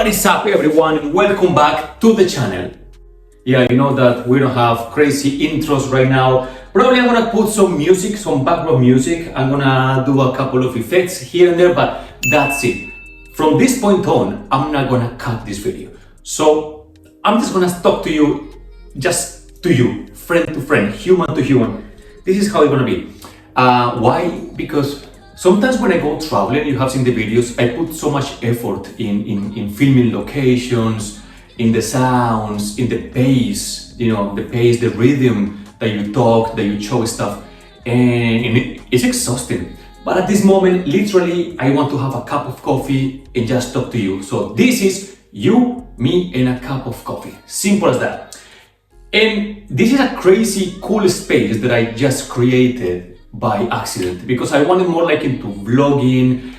What is up, everyone, and welcome back to the channel. Yeah, you know that we don't have crazy intros right now. Probably I'm gonna put some music, some background music. I'm gonna do a couple of effects here and there, but that's it. From this point on, I'm not gonna cut this video. So I'm just gonna talk to you, just to you, friend to friend, human to human. This is how it's gonna be. Why? Because sometimes when I go traveling, you have seen the videos, I put so much effort in filming locations, in the sounds, in the pace, the rhythm that you talk, that you show stuff, and it's exhausting. But at this moment, literally, I want to have a cup of coffee and just talk to you. So this is you, me, and a cup of coffee. Simple as that. And this is a crazy cool space that I just created by accident because I wanted more like into vlogging.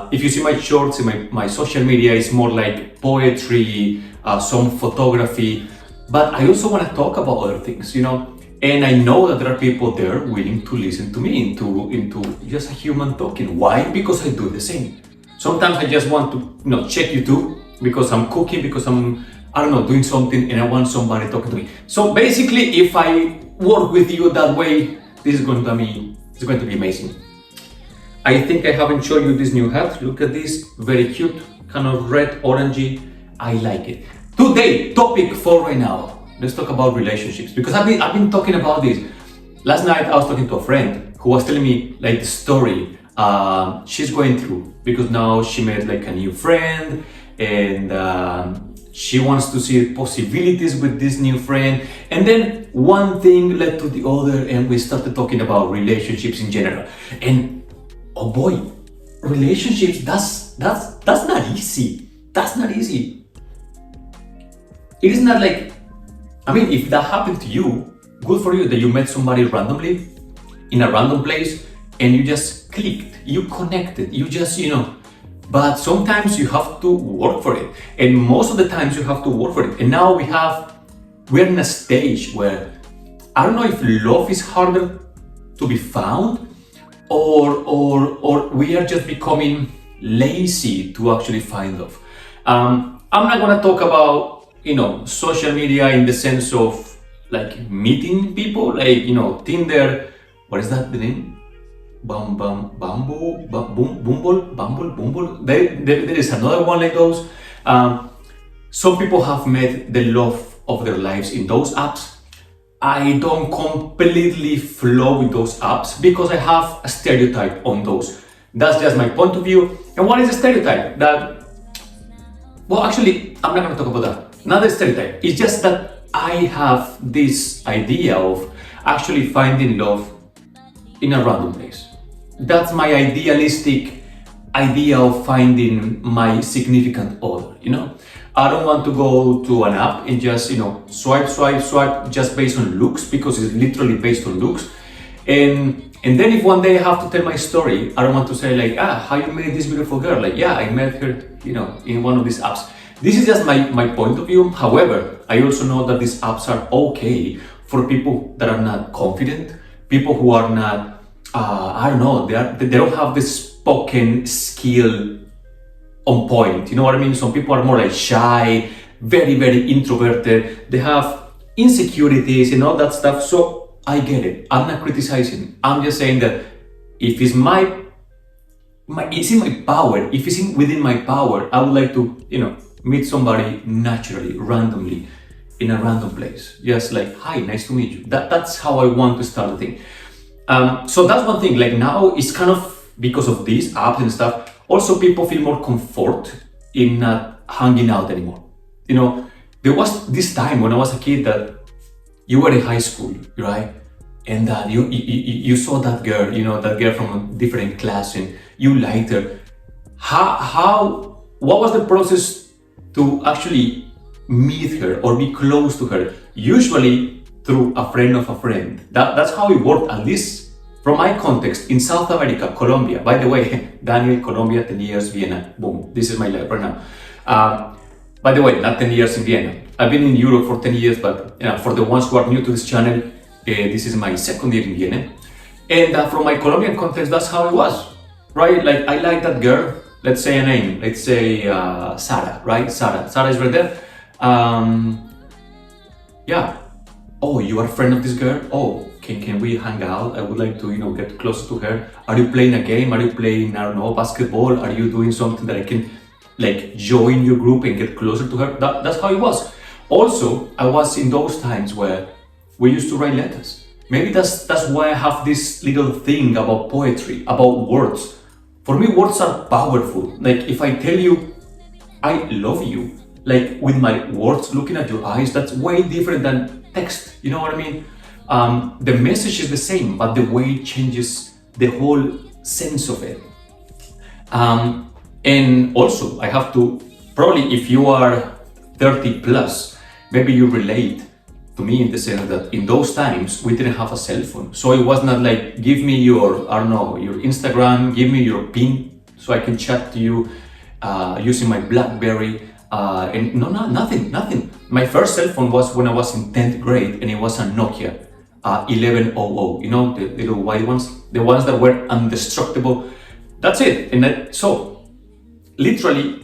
If you see my shorts and my social media, it's more like poetry, some photography, but I also want to talk about other things, and I know that there are people there willing to listen to me into just a human talking. Why? Because I do the same. Sometimes I just want to check YouTube because I'm cooking, because I'm doing something and I want somebody talking to me. So basically, if I work with you that way, this is going to be amazing. I think I haven't shown you this new hat. Look at this, very cute, kind of red, orangey. I like it. Today, topic for right now. Let's talk about relationships because I've been talking about this. Last night I was talking to a friend who was telling me like the story she's going through because now she met like a new friend and she wants to see possibilities with this new friend, and then one thing led to the other, and we started talking about relationships in general. And oh boy, relationships, that's not easy. That's not easy. It is not like, if that happened to you, good for you that you met somebody randomly in a random place and you just clicked, you connected, you just, but sometimes you have to work for it. And most of the times you have to work for it. And now we're in a stage where I don't know if love is harder to be found or we are just becoming lazy to actually find love. I'm not gonna talk about social media in the sense of like meeting people, like Tinder. What is that the name? Bumble. There is another one like those. Some people have met the love of their lives in those apps. I don't completely flow with those apps because I have a stereotype on those. That's just my point of view. And what is a stereotype? Actually, I'm not going to talk about that. Not a stereotype. It's just that I have this idea of actually finding love in a random place. That's my idealistic idea of finding my significant other, I don't want to go to an app and just, swipe just based on looks, because it's literally based on looks. And then if one day I have to tell my story, I don't want to say like, how you met this beautiful girl? Like, yeah, I met her, in one of these apps. This is just my point of view. However, I also know that these apps are okay for people that are not confident, people who are not, they don't have the spoken skill on point. You know what I mean? Some people are more like shy, very, very introverted. They have insecurities and all that stuff. So I get it. I'm not criticizing. I'm just saying that if it's it's in my power, if it's within my power, I would like to, meet somebody naturally, randomly, in a random place. Just like, hi, nice to meet you. That's how I want to start the thing. So that's one thing. Like now it's kind of because of these apps and stuff. Also, people feel more comfort in not hanging out anymore. There was this time when I was a kid that you were in high school, right? And that you saw that girl, that girl from a different class, and you liked her. What was the process to actually meet her or be close to her? Usually through a friend of a friend. That's how it worked, at least from my context in South America, Colombia. By the way, Daniel, Colombia, 10 years, Vienna. Boom, this is my life right now. By the way, not 10 years in Vienna. I've been in Europe for 10 years, but for the ones who are new to this channel, this is my second year in Vienna. And from my Colombian context, that's how it was, right? Like, I like that girl. let's say a name, let's say Sarah, right? Sarah is right there. Yeah. Oh, you are a friend of this girl? Oh, can we hang out? I would like to, get closer to her. Are you playing a game? Are you playing, I don't know, basketball? Are you doing something that I can join your group and get closer to her? That's how it was. Also, I was in those times where we used to write letters. Maybe that's why I have this little thing about poetry, about words. For me, words are powerful. Like if I tell you, I love you, like with my words, looking at your eyes, that's way different than text. You know what I mean? The message is the same, but the way it changes the whole sense of it. And also, I have to, probably if you are 30 plus, maybe you relate to me in the sense that in those times we didn't have a cell phone. So it was not like, give me your, I don't know, your Instagram, give me your PIN so I can chat to you using my BlackBerry. And nothing. My first cell phone was when I was in 10th grade, and it was a Nokia 1100, the little white ones, the ones that were indestructible. That's it. And so literally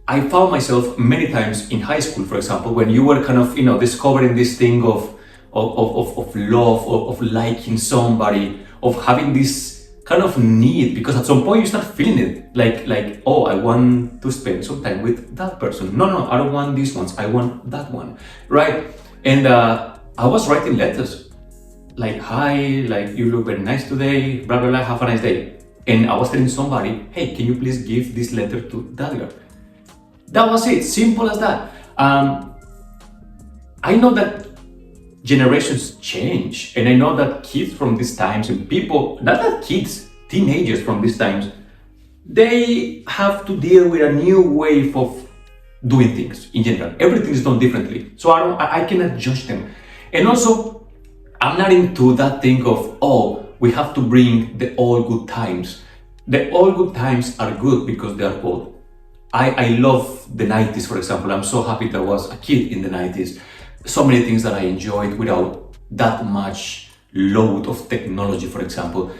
I found myself many times in high school, for example, when you were kind of, discovering this thing of love, of liking somebody, of having this kind of need, because at some point you start feeling it, like, oh, I want to spend some time with that person. No, I don't want these ones. I want that one, right? And I was writing letters, like, hi, like, you look very nice today, blah, blah, blah, have a nice day. And I was telling somebody, hey, can you please give this letter to that girl? That was it, simple as that. I know that generations change, and I know that kids from these times and people, not that kids, teenagers from these times, they have to deal with a new way of doing things in general. Everything is done differently. So I cannot judge them. And also, I'm not into that thing of, oh, we have to bring the all good times. The all good times are good because they are old. I love the 90s, for example. I'm so happy that I was a kid in the 90s. So many things that I enjoyed without that much load of technology, for example.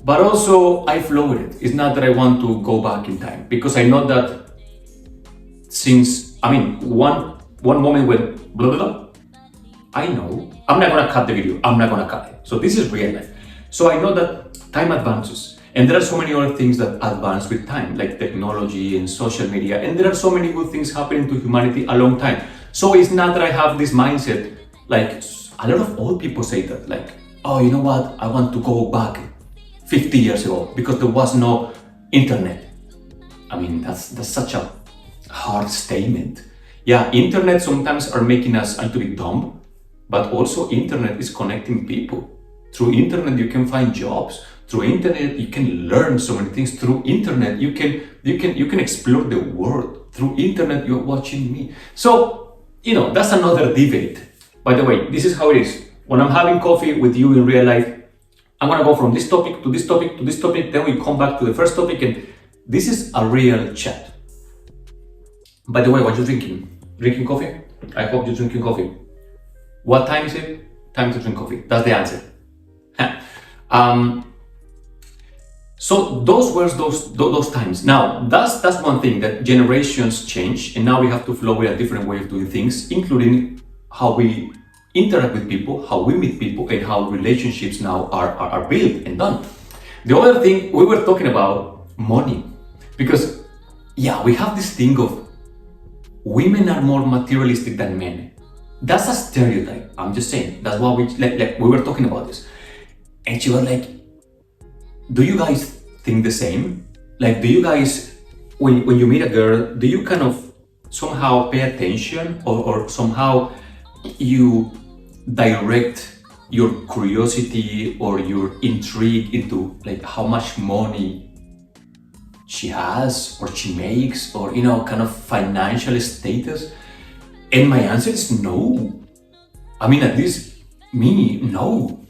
But also, I flow with it. It's not that I want to go back in time, because I know that one moment when blah, blah, blah, I know, I'm not gonna cut the video, I'm not gonna cut it. So this is real life. So I know that time advances. And there are so many other things that advance with time, like technology and social media. And there are so many good things happening to humanity a long time. So it's not that I have this mindset, like a lot of old people say that, like, oh, you know what, I want to go back 50 years ago because there was no internet. I mean, that's such a hard statement. Yeah, internet sometimes are making us a little bit dumb, but also internet is connecting people. Through internet, you can find jobs. Through internet, you can learn so many things. Through internet, you can explore the world. Through internet, you're watching me. So, that's another debate. By the way, this is how it is. When I'm having coffee with you in real life, I'm gonna go from this topic to this topic to this topic, then we come back to the first topic, and this is a real chat. By the way, what you drinking? Drinking coffee? I hope you're drinking coffee. What time is it? Time to drink coffee. That's the answer. So those were those times. Now that's one thing, that generations change, and now we have to flow with a different way of doing things, including how we interact with people, how we meet people, and how relationships now are built and done. The other thing, we were talking about money, because we have this thing of women are more materialistic than men. That's a stereotype. I'm just saying. That's why we were talking about this. And she was like, do you guys think the same? Like, do you guys, when you meet a girl, do you kind of somehow pay attention, or somehow you direct your curiosity or your intrigue into like how much money she has or she makes, or kind of financial status? And my answer is no. I mean, at least me, no,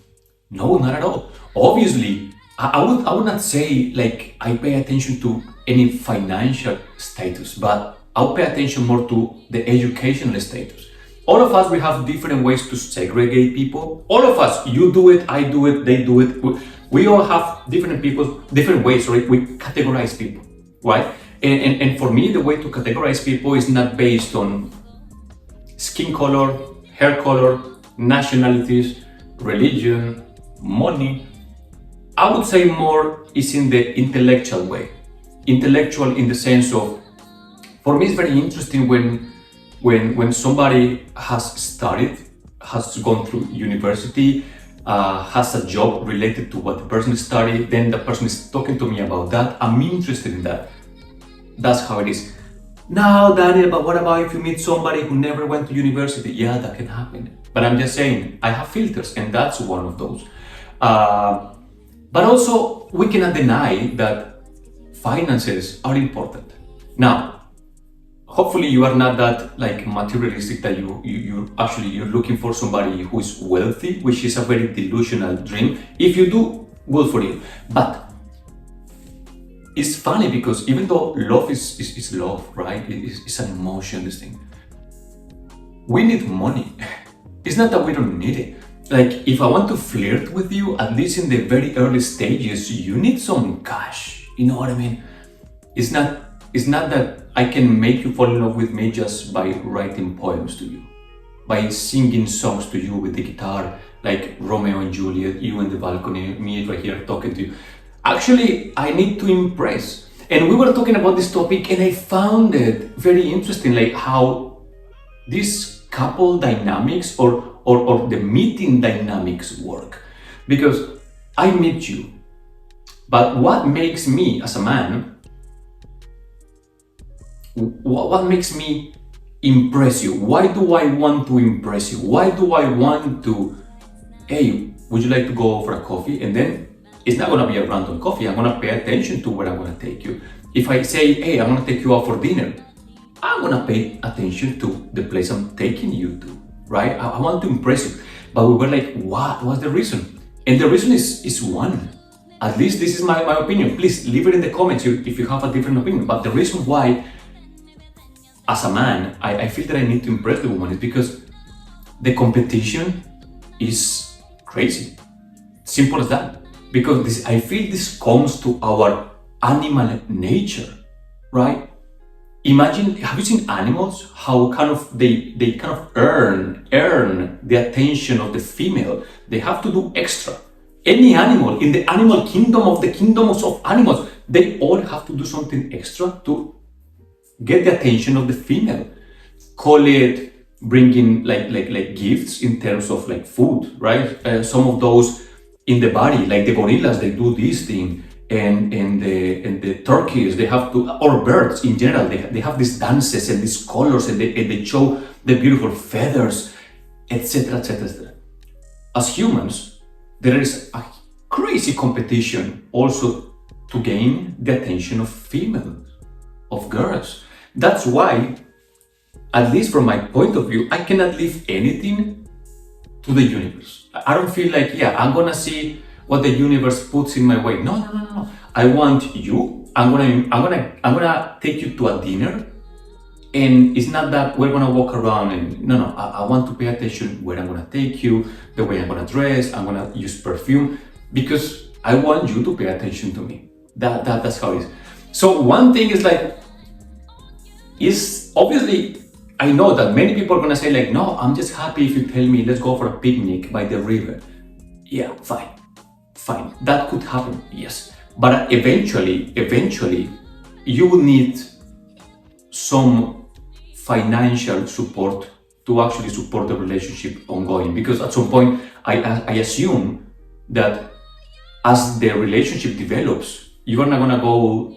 not at all. Obviously, I would not say like I pay attention to any financial status, but I'll pay attention more to the educational status. All of us, we have different ways to segregate people. All of us, you do it, I do it, they do it. We all have different ways, right? We categorize people, right? And for me, the way to categorize people is not based on skin color, hair color, nationalities, religion, money. I would say more is in the intellectual way. Intellectual in the sense of, for me, it's very interesting when somebody has studied, has gone through university, has a job related to what the person studied, then the person is talking to me about that. I'm interested in that. That's how it is. Now, Daniel, but what about if you meet somebody who never went to university? Yeah, that can happen. But I'm just saying, I have filters, and that's one of those. But also, we cannot deny that finances are important. Now, hopefully you are not that like materialistic that you're looking for somebody who is wealthy, which is a very delusional dream. If you do, good for you. But it's funny because even though love is love, right? It's an emotion, this thing. We need money. It's not that we don't need it. Like, if I want to flirt with you, at least in the very early stages, you need some cash. You know what I mean? It's not that I can make you fall in love with me just by writing poems to you, by singing songs to you with the guitar, like Romeo and Juliet, you in the balcony, me right here talking to you. Actually, I need to impress. And we were talking about this topic, and I found it very interesting, like how these couple dynamics or the meeting dynamics work. Because I meet you, but what makes me as a man, what makes me impress you? Why do I want to impress you? Why do I want to, hey, would you like to go for a coffee? And then it's not gonna be a random coffee. I'm gonna pay attention to where I'm gonna take you. If I say, hey, I'm gonna take you out for dinner, I'm gonna pay attention to the place I'm taking you to, right? I want to impress you. But we were like, what was the reason? And the reason is one. At least this is my opinion. Please leave it in the comments if you have a different opinion. But the reason why, as a man, I feel that I need to impress the woman is because the competition is crazy. Simple as that. Because I feel this comes to our animal nature, right? Imagine, have you seen animals? How kind of they kind of earn the attention of the female. They have to do extra. Any animal in the animal kingdom of the kingdoms of animals, they all have to do something extra to get the attention of the female. Call it bringing like gifts in terms of like food, right? Some of those in the body, like the gorillas, they do this thing, and the turkeys, they have to, or birds in general, they have these dances and these colors, and they show the beautiful feathers, etc., etc., etc. As humans, there is a crazy competition also to gain the attention of females, of girls. That's why, at least from my point of view, I cannot leave anything to the universe. I don't feel like, yeah, I'm gonna see what the universe puts in my way. No. I want you. I'm gonna take you to a dinner, and it's not that we're gonna walk around and no. I want to pay attention where I'm gonna take you, the way I'm gonna dress. I'm gonna use perfume because I want you to pay attention to me. That's how it is. So one thing is like, is obviously, I know that many people are gonna say like, no, I'm just happy if you tell me let's go for a picnic by the river. Yeah, fine. That could happen, yes. But eventually, you will need some financial support to actually support the relationship ongoing. Because at some point, I assume that as the relationship develops, you are not gonna go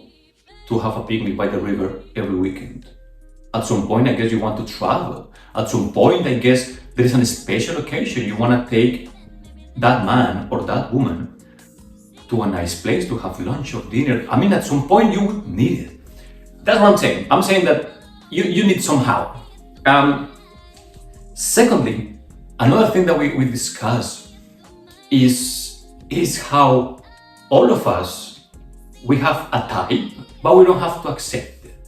to have a picnic by the river every weekend. At some point, I guess you want to travel. At some point, I guess there is a special occasion. You want to take that man or that woman to a nice place to have lunch or dinner. I mean, at some point, you would need it. That's what I'm saying. I'm saying that you need somehow. Secondly, another thing that we discuss is how all of us, we have a type, but we don't have to accept it.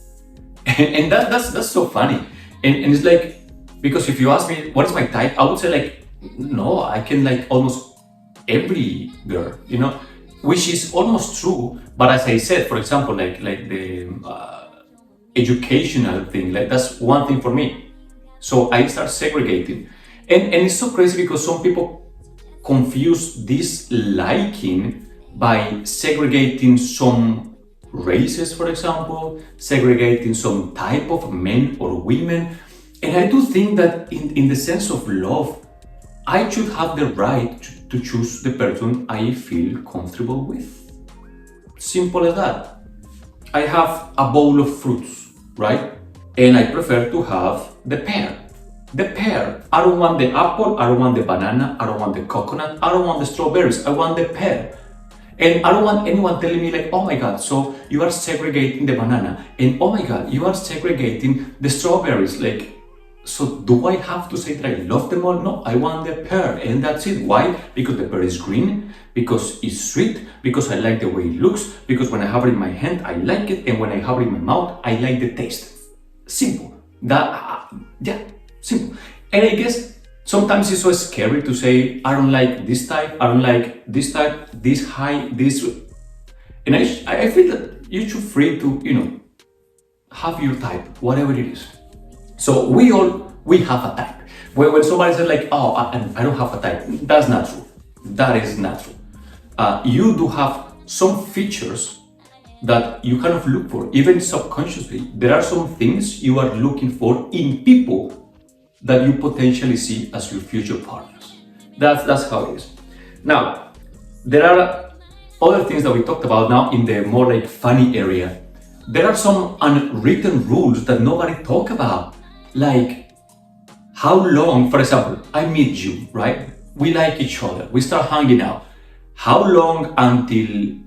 And that's so funny. And it's like, because if you ask me what is my type, I would say like, no, I can like almost every girl, you know, which is almost true. But as I said, for example, like the educational thing. Like that's one thing for me. So I start segregating. And it's so crazy because some people confuse this liking by segregating some races, for example, segregating some type of men or women. And I do think that in the sense of love, I should have the right to choose the person I feel comfortable with. Simple as that. I have a bowl of fruits, right? And I prefer to have the pear. The pear. I don't want the apple, I don't want the banana, I don't want the coconut, I don't want the strawberries, I want the pear. And I don't want anyone telling me like, oh my God, so you are segregating the banana. And oh my God, you are segregating the strawberries. Like, so do I have to say that I love them all? No, I want the pear and that's it. Why? Because the pear is green, because it's sweet, because I like the way it looks, because when I have it in my hand, I like it. And when I have it in my mouth, I like the taste. Simple. Yeah, simple. And I guess sometimes it's so scary to say, I don't like this type, I don't like this type, this high, this. And I feel that you should free to, have your type, whatever it is. So we have a type. When somebody says like, oh, I don't have a type, that's not true. That is not true. You do have some features that you kind of look for, even subconsciously. There are some things you are looking for in people that you potentially see as your future partners. That's how it is. Now, there are other things that we talked about now in the more like funny area. There are some unwritten rules that nobody talk about. Like how long, for example, I meet you, right? We like each other, we start hanging out. How long until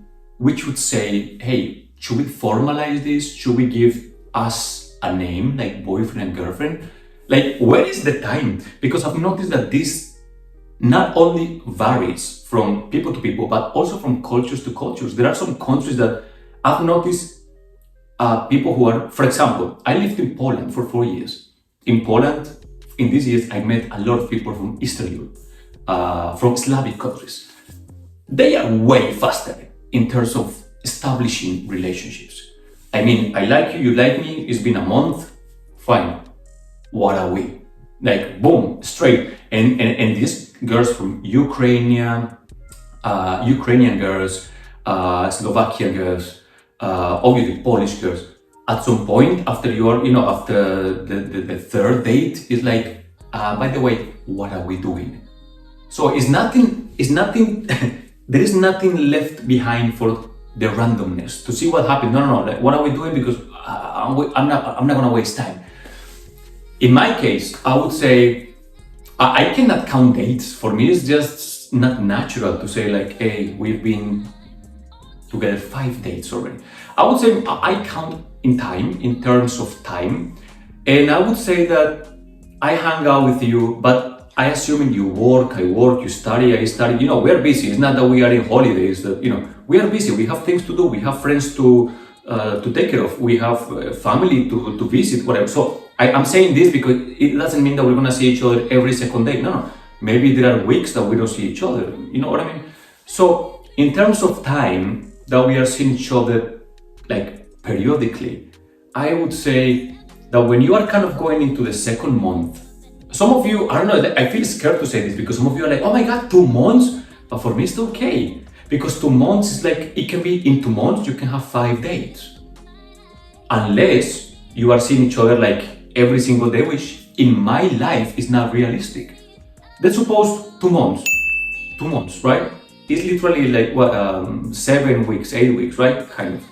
we should say, hey, should we formalize this? Should we give us a name like boyfriend and girlfriend? Like, where is the time? Because I've noticed that this not only varies from people to people, but also from cultures to cultures. There are some countries that I've noticed people who are, for example, I lived in Poland for 4 years. In Poland, in these years, I met a lot of people from Eastern Europe, from Slavic countries. They are way faster in terms of establishing relationships. I mean, I like you, you like me, it's been a month, fine. What are we? Like, boom, straight. And these girls from Ukrainian girls, Slovakian girls, obviously Polish girls, at some point after after the third date is like, by the way, what are we doing? So it's nothing, there is nothing left behind for the randomness to see what happens. No, like, what are we doing? Because I'm not gonna waste time. In my case, I would say, I cannot count dates. For me, it's just not natural to say like, hey, we've been together 5 dates already. I would say I count in time, in terms of time. And I would say that I hang out with you, but I assume you work, I work, you study, I study. We're busy. It's not that we are in holidays, that, we are busy. We have things to do. We have friends to take care of. We have family to visit, whatever. So I'm saying this because it doesn't mean that we're going to see each other every second day. No. Maybe there are weeks that we don't see each other. You know what I mean? So in terms of time that we are seeing each other like periodically, I would say that when you are kind of going into the second month, some of you, I don't know, I feel scared to say this because some of you are like, oh my God, 2 months? But for me, it's okay. Because 2 months is like, it can be in 2 months, you can have 5 dates. Unless you are seeing each other like every single day, which in my life is not realistic. Let's suppose 2 months. 2 months, right? It's literally like what, 7 weeks, 8 weeks, right? Kind of.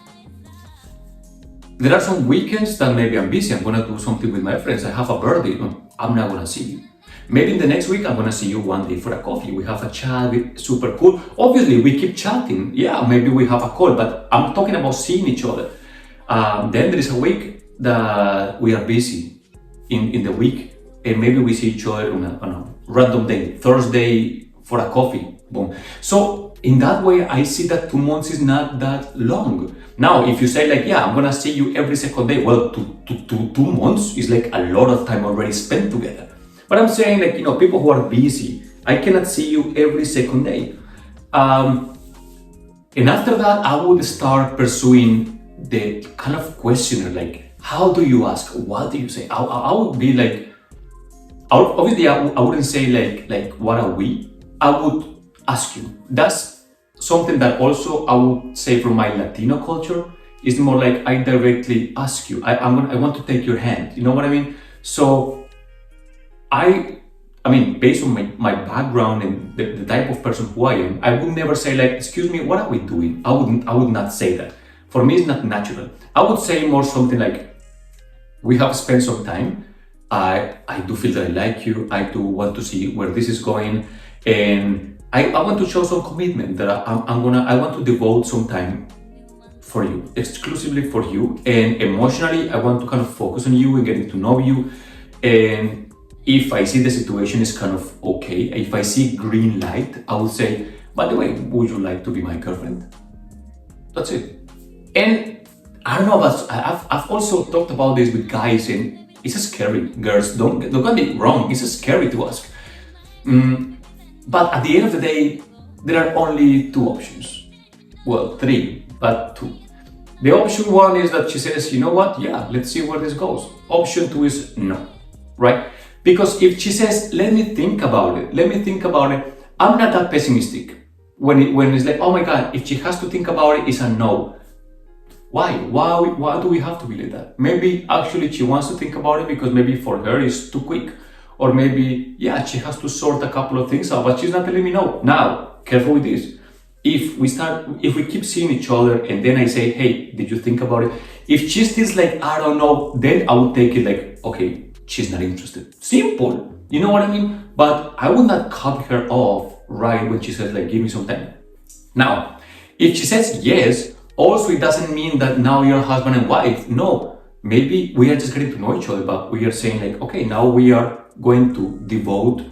There are some weekends that maybe I'm busy, I'm gonna do something with my friends, I have a birthday, I'm not gonna see you. Maybe in the next week, I'm gonna see you one day for a coffee, we have a chat, super cool. Obviously, we keep chatting, yeah, maybe we have a call, but I'm talking about seeing each other. Then there is a week that we are busy in the week, and maybe we see each other on a random day, Thursday for a coffee, boom. So in that way, I see that 2 months is not that long. Now, if you say like, yeah, I'm gonna see you every second day, well, 2 months is like a lot of time already spent together. But I'm saying like, people who are busy, I cannot see you every second day. And after that, I would start pursuing the kind of questionnaire, like, how do you ask? What do you say? I would be like, obviously, I wouldn't say like what are we? I would ask you. That's something that also I would say from my Latino culture is more like I directly ask you. I want to take your hand. You know what I mean? So I mean, based on my background and the type of person who I am, I would never say like, excuse me, what are we doing? I would not say that. For me, it's not natural. I would say more something like, we have spent some time. I do feel that I like you. I do want to see where this is going, and I want to show some commitment that I want to devote some time for you, exclusively for you, and emotionally I want to kind of focus on you and getting to know you. And if I see the situation is kind of okay, if I see green light, I would say, by the way, would you like to be my girlfriend? That's it. And I don't know, but I've also talked about this with guys, and it's scary. Girls, don't get me wrong, it's scary to ask. But at the end of the day, there are only two options. Well, three, but two. The option one is that she says, you know what, yeah, let's see where this goes. Option two is no, right? Because if she says, let me think about it, I'm not that pessimistic. When it's like, oh my God, if she has to think about it, it's a no. Why do we have to be like that? Maybe actually she wants to think about it because maybe for her it's too quick. Or maybe, yeah, she has to sort a couple of things out, but she's not telling me no. Now, careful with this. If we keep seeing each other and then I say, hey, did you think about it? If she still's like, I don't know, then I would take it like, okay, she's not interested. Simple. You know what I mean? But I would not cut her off right when she says like, give me some time. Now, if she says yes, also it doesn't mean that now you're husband and wife. No, maybe we are just getting to know each other, but we are saying like, okay, now we are going to devote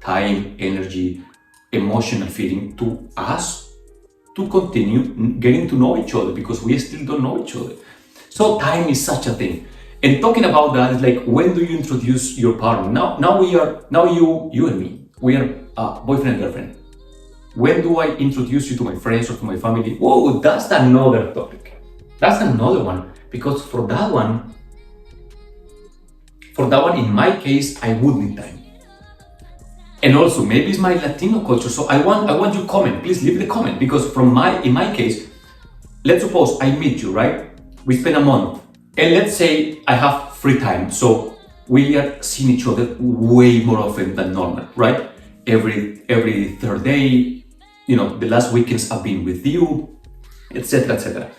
time, energy, emotional feeling to us to continue getting to know each other because we still don't know each other. So time is such a thing. And talking about that is like, when do you introduce your partner? Now you and me, we are boyfriend and girlfriend. When do I introduce you to my friends or to my family? Whoa, that's another topic. That's another one. Because for that one, in my case, I would need time. And also, maybe it's my Latino culture, so I want you to comment. Please leave the comment, because in my case, let's suppose I meet you, right? We spend a month, and let's say I have free time, so we are seeing each other way more often than normal, right? Every third day, you know, the last weekends I've been with you, etc., etc.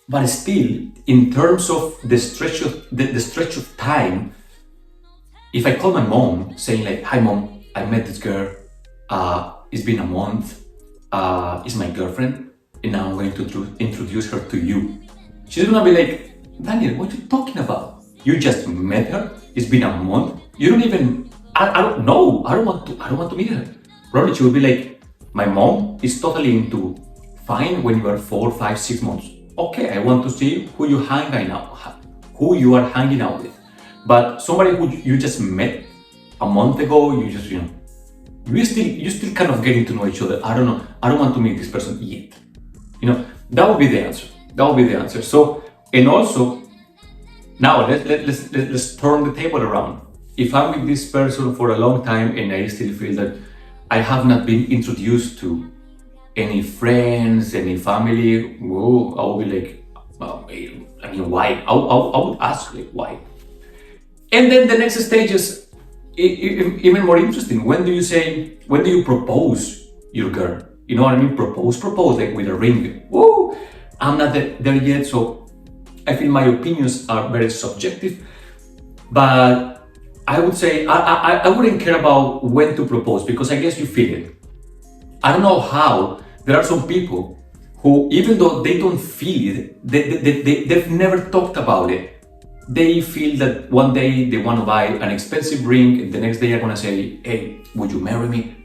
But still, in terms of the stretch of time, if I call my mom saying like, hi mom, I met this girl, it's been a month, it's my girlfriend, and now I'm going to introduce her to you. She's gonna be like, Daniel, what are you talking about? You just met her, it's been a month, you don't even, I don't know, I don't want to meet her. Probably she will be like, my mom is totally into fine when you are 4, 5, 6 months. Okay, I want to see who you are hanging out with. But somebody who you just met a month ago, you still kind of getting to know each other. I don't know. I don't want to meet this person yet. You know, that would be the answer. So, and also, now let's turn the table around. If I'm with this person for a long time and I still feel that I have not been introduced to any friends, any family, whoa, I will be like, well, I mean, why? I would ask like, why? And then the next stage is even more interesting. When do you propose your girl? You know what I mean? Propose like with a ring. Whoa! I'm not there yet, so I feel my opinions are very subjective. But I would say I wouldn't care about when to propose, because I guess you feel it. I don't know how. There are some people who, even though they don't feel it, they've never talked about it. They feel that one day they want to buy an expensive ring, and the next day they're going to say, hey, would you marry me?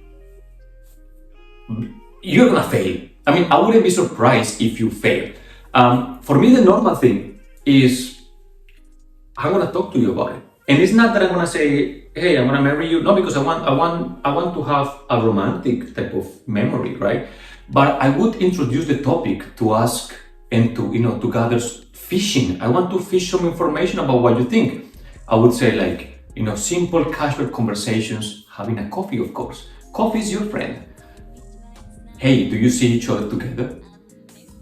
You're going to fail. I mean, I wouldn't be surprised if you fail. For me, the normal thing is, I want to talk to you about it. And it's not that I'm going to say, hey, I'm going to marry you. No, because I want to have a romantic type of memory, right? But I would introduce the topic to ask and to gather fishing. I want to fish some information about what you think. I would say like, simple casual conversations, having a coffee, of course. Coffee is your friend. Hey, do you see each other together?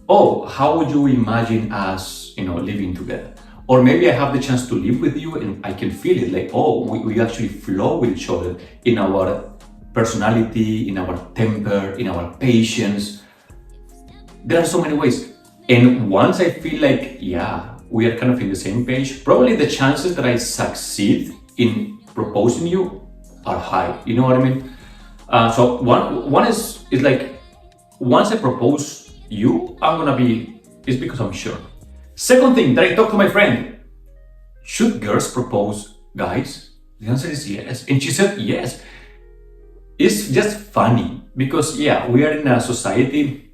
Oh, how would you imagine us, living together? Or maybe I have the chance to live with you and I can feel it like, oh, we actually flow with each other in our personality, in our temper, in our patience. There are so many ways. And once I feel like, yeah, we are kind of in the same page, probably the chances that I succeed in proposing you are high. You know what I mean? So one is like, once I propose you, it's because I'm sure. Second thing that I talked to my friend, should girls propose guys? The answer is yes. And she said yes. It's just funny because, yeah, we are in a society,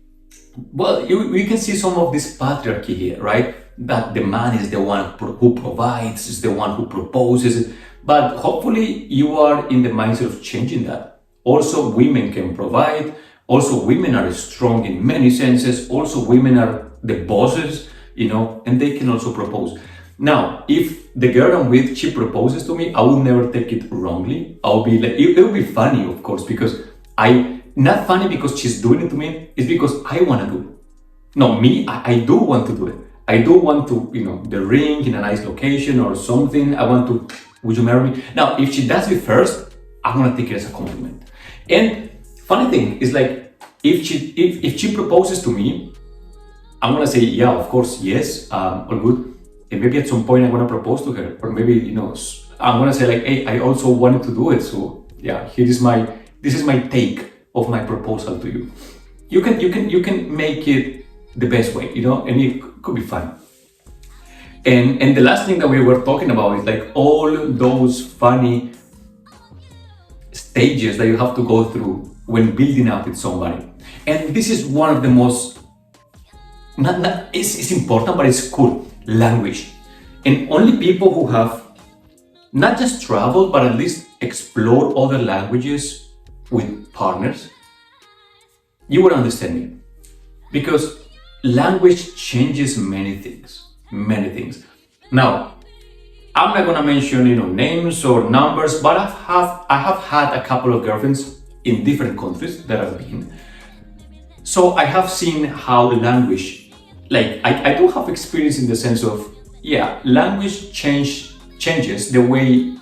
well, you can see some of this patriarchy here, right? That the man is the one who provides, is the one who proposes. But hopefully you are in the mindset of changing that. Also, women can provide. Also, women are strong in many senses. Also, women are the bosses, and they can also propose. Now, if the girl I'm with, she proposes to me, I will never take it wrongly. I'll be like, it will be funny, of course, because not funny because she's doing it to me, it's because I want to do it. No, I do want to do it. I do want to, the ring in a nice location or something. I want to, would you marry me? Now, if she does it first, I'm going to take it as a compliment. And funny thing is like, if she proposes to me, I'm going to say, yeah, of course, yes, all good. And maybe at some point I'm going to propose to her, or maybe, I'm going to say like, hey, I also wanted to do it. So yeah, this is my take of my proposal to you. You can make it the best way, and it could be fun. And the last thing that we were talking about is like all those funny stages that you have to go through when building up with somebody. And this is one of the most, it's important, but it's cool, language. And only people who have not just traveled, but at least explored other languages with partners, you will understand me. Because language changes many things. Now, I'm not gonna mention, names or numbers, but I have had a couple of girlfriends in different countries that I've been. So I have seen how language, like I do have experience in the sense of, yeah, language changes the way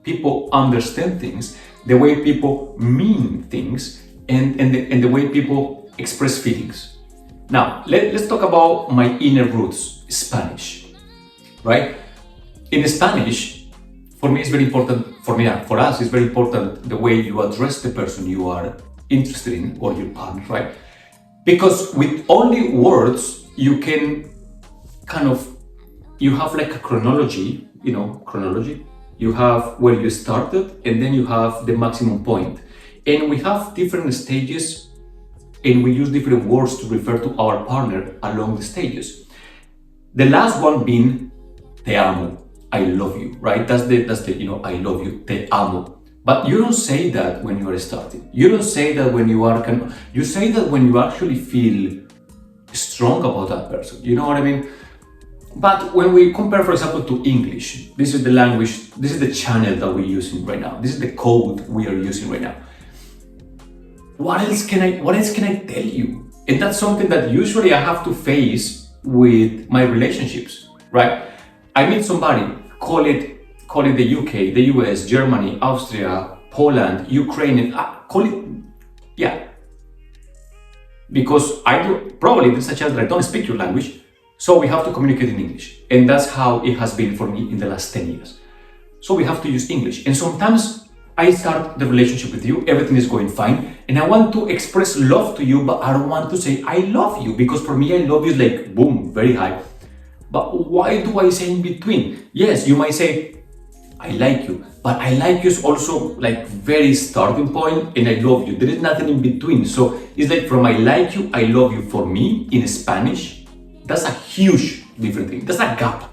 people understand things, the way people mean things, and the way people express feelings. Now, let's talk about my inner roots, Spanish, right? In Spanish, for me, it's very important, for us, it's very important the way you address the person you are interested in or your partner, right? Because with only words, you can you have like a chronology, you have where you started and then you have the maximum point. And we have different stages and we use different words to refer to our partner along the stages. The last one being te amo, I love you, right? That's the I love you, te amo. But you don't say that when you are starting. You don't say that when you are you say that when you actually feel strong about that person. You know what I mean? But when we compare, for example, to English, this is the language, this is the channel that we're using right now. This is the code we are using right now. What else can I tell you? And that's something that usually I have to face with my relationships, right? I meet somebody, call it the UK, the US, Germany, Austria, Poland, Ukraine, yeah. Because probably there's a chance that I don't speak your language, so we have to communicate in English. And that's how it has been for me in the last 10 years. So we have to use English. And sometimes I start the relationship with you, everything is going fine, and I want to express love to you, but I don't want to say I love you, because for me, I love you is like, boom, very high. But why do I say in between? Yes, you might say, I like you, but I like you is also like very starting point, and I love you. There is nothing in between. So it's like from I like you, I love you. For me, in Spanish, that's a huge different thing. That's a gap.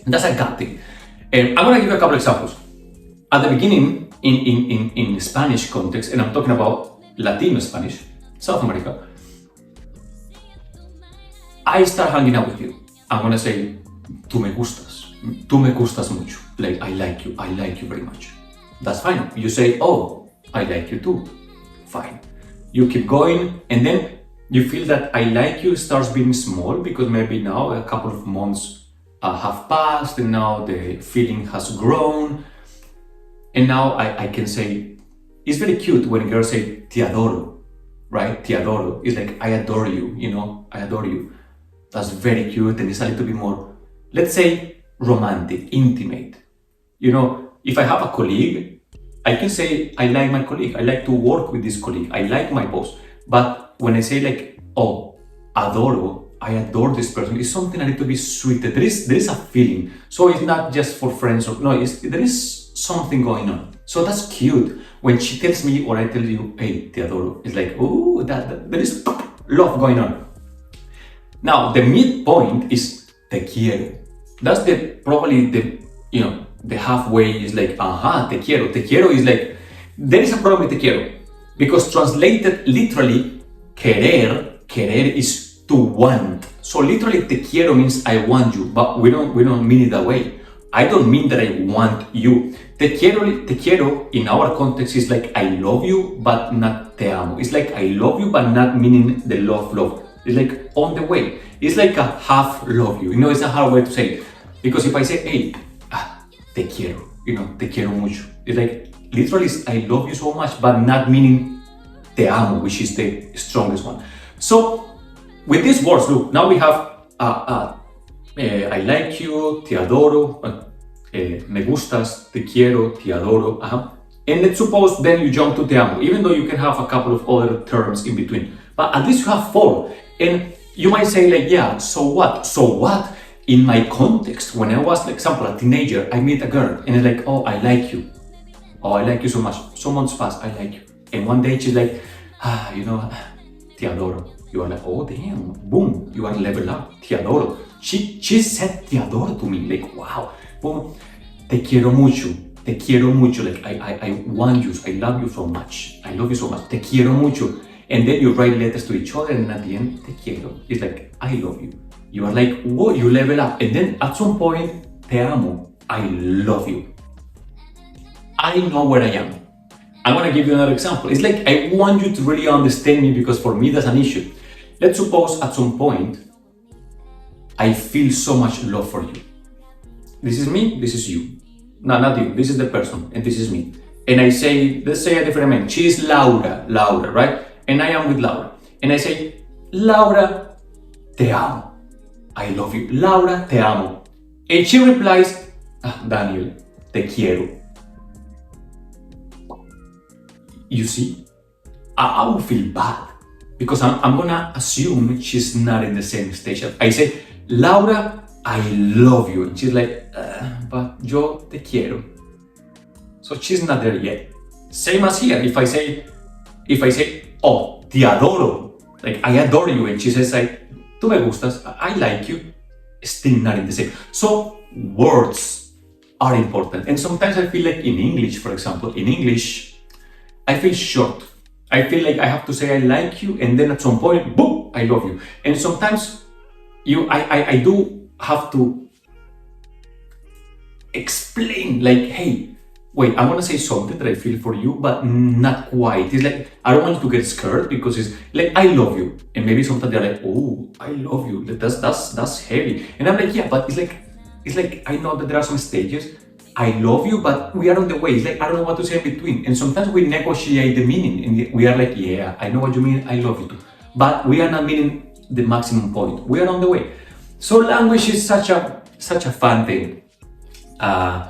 That's a gap thing. And I'm gonna give you a couple examples. At the beginning, in Spanish context, and I'm talking about Latino Spanish, South America, I start hanging out with you. I'm gonna say, tú me gustas. Tú me gustas mucho. Like, I like you very much. That's fine. You say, oh, I like you too. Fine. You keep going, and then you feel that I like you starts being small because maybe now a couple of months have passed, and now the feeling has grown. And now I can say, it's very cute when girls say, te adoro, right? Te adoro. It's like, I adore you, I adore you. That's very cute, and it's a little bit more, let's say, romantic, intimate. If I have a colleague, I can say, I like my colleague. I like to work with this colleague. I like my boss. But when I say like, oh, adoro, I adore this person, it's something a little bit sweet. There is a feeling. So it's not just for friends. There is something going on. So that's cute. When she tells me or I tell you, hey, te adoro, it's like, oh, there is love going on. Now, the midpoint is te quiero. That's probably the halfway is like, te quiero. Te quiero is like, there is a problem with te quiero. Because translated literally, querer is to want. So literally te quiero means I want you, but we don't mean it that way. I don't mean that I want you. Te quiero in our context is like I love you, but not te amo. It's like I love you, but not meaning the love. It's like on the way. It's like a half love you. It's a hard way to say it. Because if I say, hey, te quiero, te quiero mucho. It's like literally I love you so much, but not meaning te amo, which is the strongest one. So with these words, look, now we have I like you, te adoro, me gustas, te quiero, te adoro. And let's suppose then you jump to te amo, even though you can have a couple of other terms in between. But at least you have 4. And you might say like, yeah, so what? So what? In my context, when I was, for example, a teenager, I meet a girl and it's like, oh, I like you. Oh, I like you so much. So months pass, I like you. And one day she's like, te adoro. You are like, oh, damn, boom, you are level up, te adoro. She said te adoro to me, like, wow, boom, te quiero mucho, like, I want you, I love you so much, I love you so much, te quiero mucho. And then you write letters to each other, and at the end, te quiero. It's like, I love you. You are like, whoa, you level up. And then at some point, te amo, I love you. I know where I am. I'm gonna give you another example. It's like, I want you to really understand me because for me, that's an issue. Let's suppose at some point, I feel so much love for you. This is me, this is you. No, not you, this is the person, and this is me. And I say, let's say a different name. She is Laura, right? And I am with Laura. And I say, Laura, te amo. I love you. Laura, te amo. And she replies, Daniel, te quiero. You see, I will feel bad because I'm gonna assume she's not in the same stage. I say, Laura, I love you. And she's like, but yo te quiero. So she's not there yet. Same as here. If I say, oh, te adoro, like I adore you, and she says like, tú me gustas, I like you, still not in the same. So words are important. And sometimes I feel like in English, for example, I feel short. I feel like I have to say I like you, and then at some point, boom, I love you. And sometimes I do have to explain like, hey, wait, I want to say something that I feel for you, but not quite. It's like, I don't want you to get scared because it's like, I love you. And maybe sometimes they're like, oh, I love you. That's heavy. And I'm like, yeah, but it's like, I know that there are some stages. I love you, but we are on the way. It's like, I don't know what to say in between. And sometimes we negotiate the meaning and we are like, yeah, I know what you mean. I love you too. But we are not meaning the maximum point. We are on the way. So language is such a fun thing. And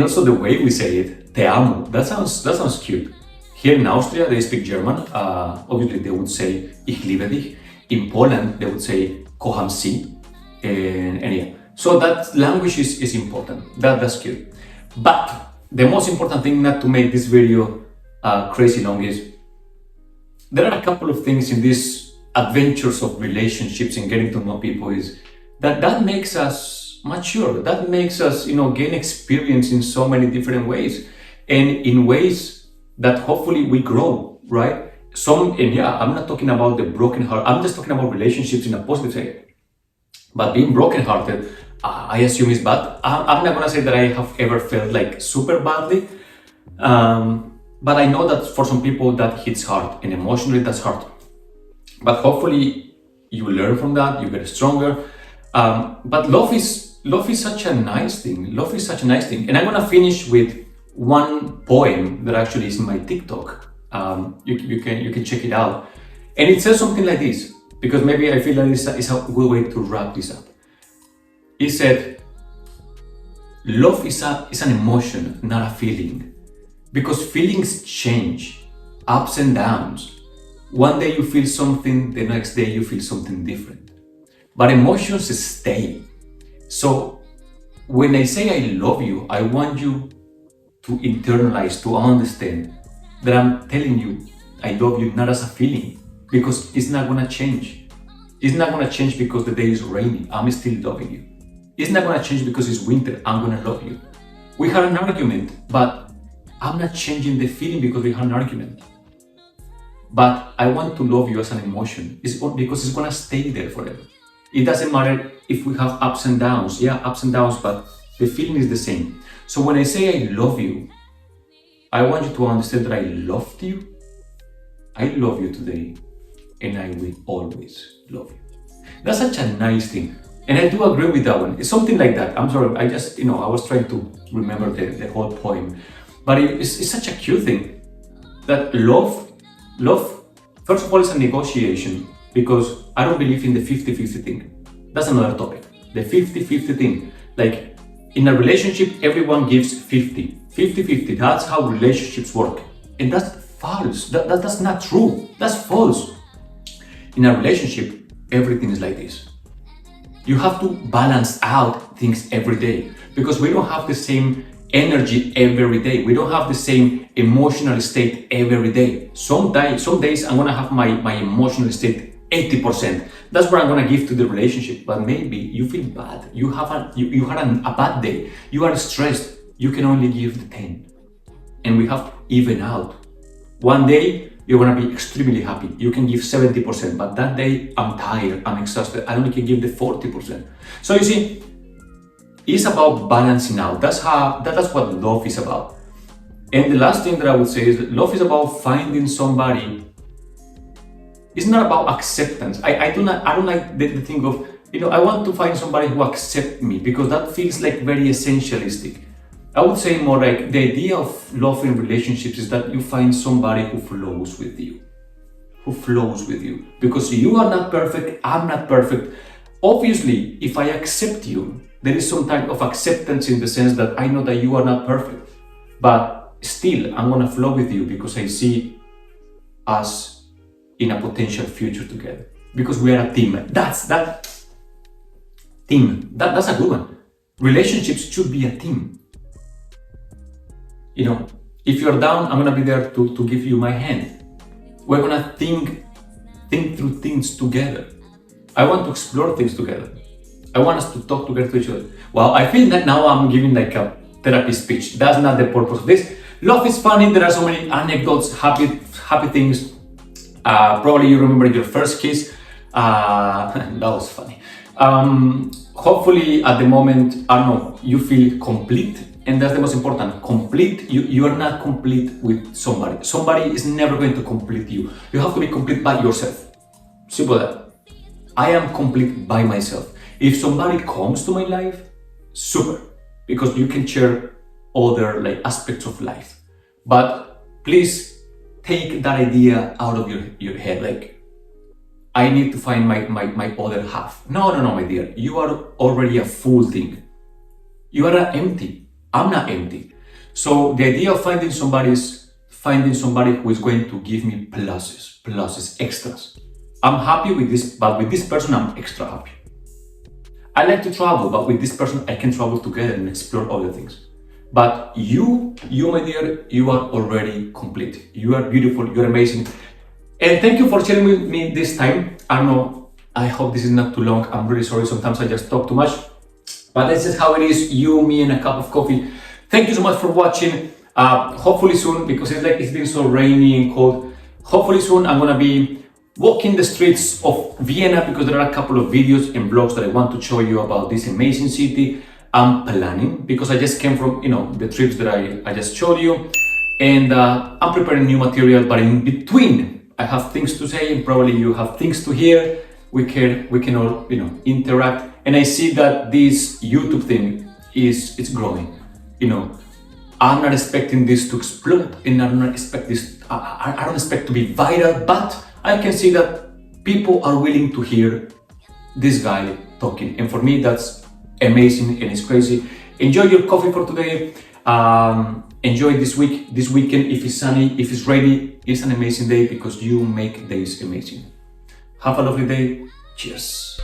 also the way we say it, te amo, that sounds cute. Here in Austria, they speak German. Obviously, they would say ich liebe dich. In Poland, they would say kocham si. And yeah, so that language is important. That's cute. But the most important thing, not to make this video crazy long, is there are a couple of things in these adventures of relationships and getting to know people is that makes us mature. That makes us, gain experience in so many different ways, and in ways that hopefully we grow, right? I'm not talking about the broken heart. I'm just talking about relationships in a positive way. But being brokenhearted, I assume is bad. I'm not gonna say that I have ever felt like super badly, but I know that for some people that hits hard, and emotionally that's hard. But hopefully you learn from that, you get stronger. But love is such a nice thing. Love is such a nice thing. And I'm gonna finish with one poem that actually is in my TikTok. You can check it out, and it says something like this, because maybe I feel that it's a good way to wrap this up. It said, love is an emotion, not a feeling, because feelings change, ups and downs. One day you feel something, the next day you feel something different. But emotions stay. So when I say I love you, I want you to internalize, to understand that I'm telling you I love you not as a feeling, because it's not gonna change. It's not gonna change because the day is rainy, I'm still loving you. It's not gonna change because it's winter, I'm gonna love you. We had an argument, but I'm not changing the feeling because we had an argument. But I want to love you as an emotion, because it's gonna stay there forever. It doesn't matter if we have ups and downs, ups and downs, but the feeling is the same. So when I say I love you, I want you to understand that I loved you. I love you today, and I will always love you. That's such a nice thing. And I do agree with that one. It's something like that. I'm sorry, I just, I was trying to remember the whole poem. But it's such a cute thing that love, first of all, is a negotiation, because I don't believe in the 50-50 thing. That's another topic. The 50-50 thing. Like in a relationship, everyone gives 50-50. That's how relationships work. And that's false. That's not true. That's false. In a relationship, everything is like this. You have to balance out things every day, because we don't have the same energy every day. We don't have the same emotional state every day. Some days I'm gonna have my emotional state 80%. That's what I'm gonna give to the relationship. But maybe you feel bad. You had a bad day. You are stressed. You can only give the 10. And we have to even out. One day you're gonna be extremely happy. You can give 70%, but that day I'm tired, I'm exhausted. I only can give the 40%. So you see, it's about balancing out. That's what love is about. And the last thing that I would say is that love is about finding somebody. It's not about acceptance. I don't like the thing of, I want to find somebody who accepts me, because that feels like very essentialistic. I would say more like the idea of love in relationships is that you find somebody who flows with you. Because you are not perfect, I'm not perfect. Obviously, if I accept you, there is some type of acceptance in the sense that I know that you are not perfect. But still, I'm gonna flow with you because I see us in a potential future together. Because we are a team. That's a good one. Relationships should be a team. If you're down, I'm gonna be there to give you my hand. We're gonna think through things together. I want to explore things together. I want us to talk together to each other. Well, I feel that now I'm giving like a therapy speech. That's not the purpose of this. Love is funny. There are so many anecdotes, happy things. Probably you remember your first kiss. That was funny. Hopefully at the moment, I don't know, you feel complete. And that's the most important. Complete. You are not complete with somebody. Somebody is never going to complete you. You have to be complete by yourself. Simple as that. I am complete by myself. If somebody comes to my life, super, because you can share other aspects of life. But please take that idea out of your head. I need to find my other half. No, my dear. You are already a full thing. You are empty. I'm not empty. So the idea of finding somebody who is going to give me pluses, extras. I'm happy with this, but with this person, I'm extra happy. I like to travel, but with this person, I can travel together and explore other things. But you, my dear, you are already complete. You are beautiful, you're amazing. And thank you for sharing with me this time. I don't know, I hope this is not too long. I'm really sorry, sometimes I just talk too much. But this is how it is, you, me, and a cup of coffee. Thank you so much for watching. Hopefully soon, because it's been so rainy and cold. Hopefully soon I'm gonna be walking the streets of Vienna because there are a couple of videos and vlogs that I want to show you about this amazing city. I'm planning because I just came from, the trips that I just showed you, and I'm preparing new material, but in between I have things to say and probably you have things to hear. We can all, interact, and I see that this YouTube thing it's growing. I'm not expecting this to explode, and I don't expect this. I don't expect to be viral, but I can see that people are willing to hear this guy talking, and for me that's amazing and it's crazy. Enjoy your coffee for today. Enjoy this weekend. If it's sunny, if it's rainy, it's an amazing day because you make days amazing. Have a lovely day. Cheers.